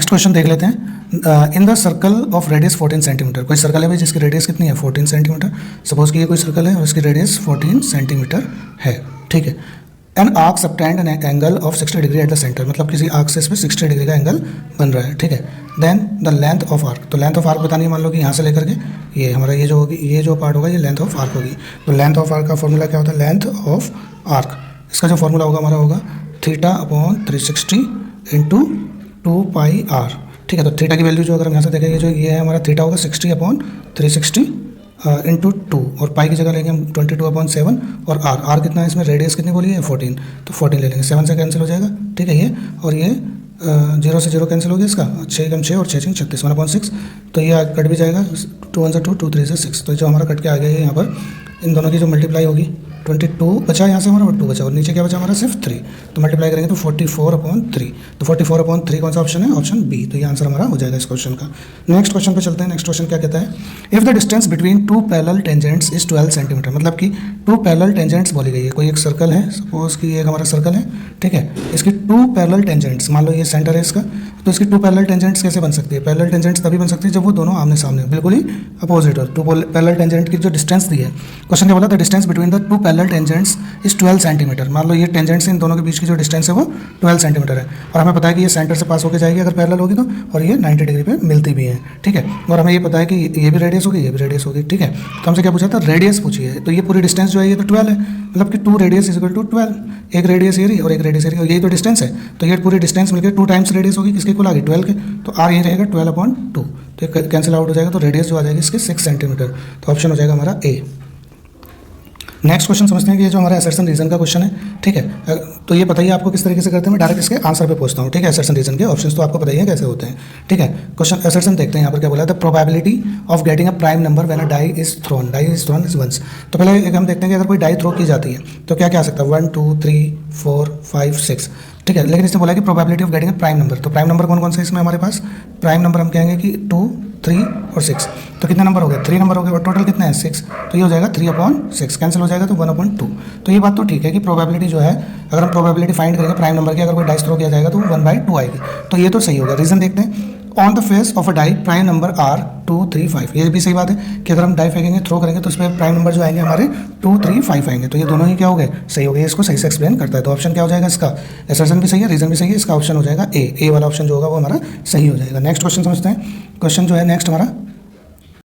Next question देख लेते हैं। In the circle of radius 14 centimetre, कोई सर्कल है भाई जिसकी रेडियस कितनी है 14 सेंटीमीटर। सपोज कि ये कोई सर्कल है और इसकी रेडियस 14 सेंटीमीटर है, ठीक है। An arc subtend an angle of 60 degree at the centre, मतलब किसी आर्क से इसमें 60 डिग्री का एंगल बन रहा है, ठीक है। Then the length of arc, तो लेंथ ऑफ आर्क बतानी है, मान लो कि यहाँ से लेकर के ये हमारा ये जो होगी, ये जो पार्ट होगा ये लेंथ ऑफ आर्क होगी। तो लेंथ ऑफ आर्क का फॉर्मूला क्या होता है, लेंथ ऑफ आर्क, इसका जो फॉर्मूला होगा हमारा होगा θ/360 इंटू 2πr, ठीक है। तो थीटा की वैल्यू जो अगर हम यहाँ से देखेंगे, जो ये है हमारा थीटा होगा 60/360 इंटू 2, और पाई की जगह लेंगे हम 22/7, और आर कितना है इसमें, रेडियस कितनी बोली है 14, तो 14 ले लेंगे, 7 से कैंसिल हो जाएगा, ठीक है ये, और ये 0 से 0 कैंसिल हो गया इसका, 6 कम 6 और 6 36, 1/6, तो ये कट भी जाएगा, 2 1 से 2, 2 3 से 6, तो जो हमारा कट के आ गया है यहाँ पर, इन दोनों की जो मल्टीप्लाई होगी 22 बचा यहाँ से हमारा, और 2 बचा, और नीचे क्या बचा हमारा सिर्फ 3, तो मल्टीप्लाई करेंगे तो 44/3, तो 44/3 कौन सा ऑप्शन है, ऑप्शन बी, तो ये आंसर हमारा हो जाएगा इस क्वेश्चन का। नेक्स्ट क्वेश्चन पे चलते हैं। नेक्स्ट क्वेश्चन क्या कहता है, if the distance between 2 parallel tangents is 12 centimetre, मतलब कि 2 पैरेलल टेंजेंट्स बोली गई है, कोई एक सर्कल है, सपोज कि एक हमारा सर्कल है, ठीक है, इसकी 2 पैरेलल टेंजेंट्स, मान लो ये सेंटर है इसका, तो इसकी 2 पैरेलल टेंजेंट्स कैसे बन सकती है, पैरेलल टेंजेंट्स तभी बन सकती है जब वो दोनों आमने सामने बिल्कुल ही अपोजिट हो। 2 पैरेलल टेंजेंट की जो डिस्टेंस दी है, क्वेश्चन क्या बोला, the distance between the 2 parallel tangents is 12 centimetre, मान लो ये टेंजेंट्स इन दोनों के बीच की जो डिस्टेंस है वो 12 सेंटीमीटर है, और हमें पता है कि ये सेंटर से पास होकर जाएगी अगर पैरेलल होगी तो, और ये 90 डिग्री पे मिलती भी है, ठीक है, और हमें ये पता है कि ये भी रेडियस होगी, ये भी रेडियस होगी, ठीक है। तो हमसे क्या पूछा था, रेडियस पूछी है, तो ये पूरी डिस्टेंस जो है ये तो 12 है, मतलब कि 2 रेडियस इज इक्वल टू 12, एक रेडियस ये रही और एक रेडियस ये रही, और यही तो डिस्टेंस है, तो ये पूरी डिस्टेंस मिलकर 2 टाइम्स रेडियस होगी, किसके इक्वल आ गई 12 के, तो आर ये रहेगा 12/2, तो ये कैंसिल आउट हो जाएगा, तो रेडियस जो आ जाएगी इसके 6 सेंटीमीटर, तो ऑप्शन हो जाएगा हमारा ए। नेक्स्ट क्वेश्चन समझते हैं कि ये जो हमारा असर्शन रीजन का क्वेश्चन है, ठीक है, तो ये बताइए आपको किस तरीके से करते हैं, मैं डायरेक्ट इसके आंसर पे पूछता हूँ, ठीक है। असर्शन रीजन के ऑप्शंस तो आपको बताइए कैसे होते हैं, ठीक है। क्वेश्चन असर्शन देखते हैं यहाँ पर क्या बोला है, the probability of getting a prime number when a die is thrown is once. तो पहले एक हम देखते हैं कि अगर कोई डाई थ्रो की जाती है तो क्या क्या आ सकता है, 1 2 3 4 5 6, ठीक है, लेकिन इसने बोला कि probability of getting a prime number, तो प्राइम नंबर कौन कौन से इसमें हमारे पास, प्राइम नंबर हम कहेंगे कि 2 3 और 6, तो कितने नंबर हो गए, 3 नंबर हो गए, और टोटल कितने हैं 6, तो ये हो जाएगा 3/6, कैंसिल हो जाएगा तो 1/2, तो ये बात तो ठीक है कि प्रोबेबिलिटी जो है, अगर हम प्रोबेबिलिटी फाइंड करेंगे प्राइम नंबर की, अगर कोई डाइस थ्रो किया जाएगा तो 1/2 आएगी, तो ये तो सही होगा। रीजन देखते हैं, on the face of a die prime number are 2 3 5, ये भी सही बात है कि अगर हम डाई फेंकेंगे थ्रो करेंगे तो उसमें प्राइम नंबर जो आएंगे हमारे 2 3 5 आएंगे, तो ये दोनों ही क्या हो गए, सही हो गए, इसको सही से एक्सप्लेन करता है, तो ऑप्शन क्या हो जाएगा इसका, असर्शन भी सही है, रीजन भी सही है, इसका ऑप्शन हो जाएगा ए वाला ऑप्शन जो होगा वो हमारा सही हो जाएगा। नेक्स्ट क्वेश्चन समझते हैं। क्वेश्चन जो है नेक्स्ट हमारा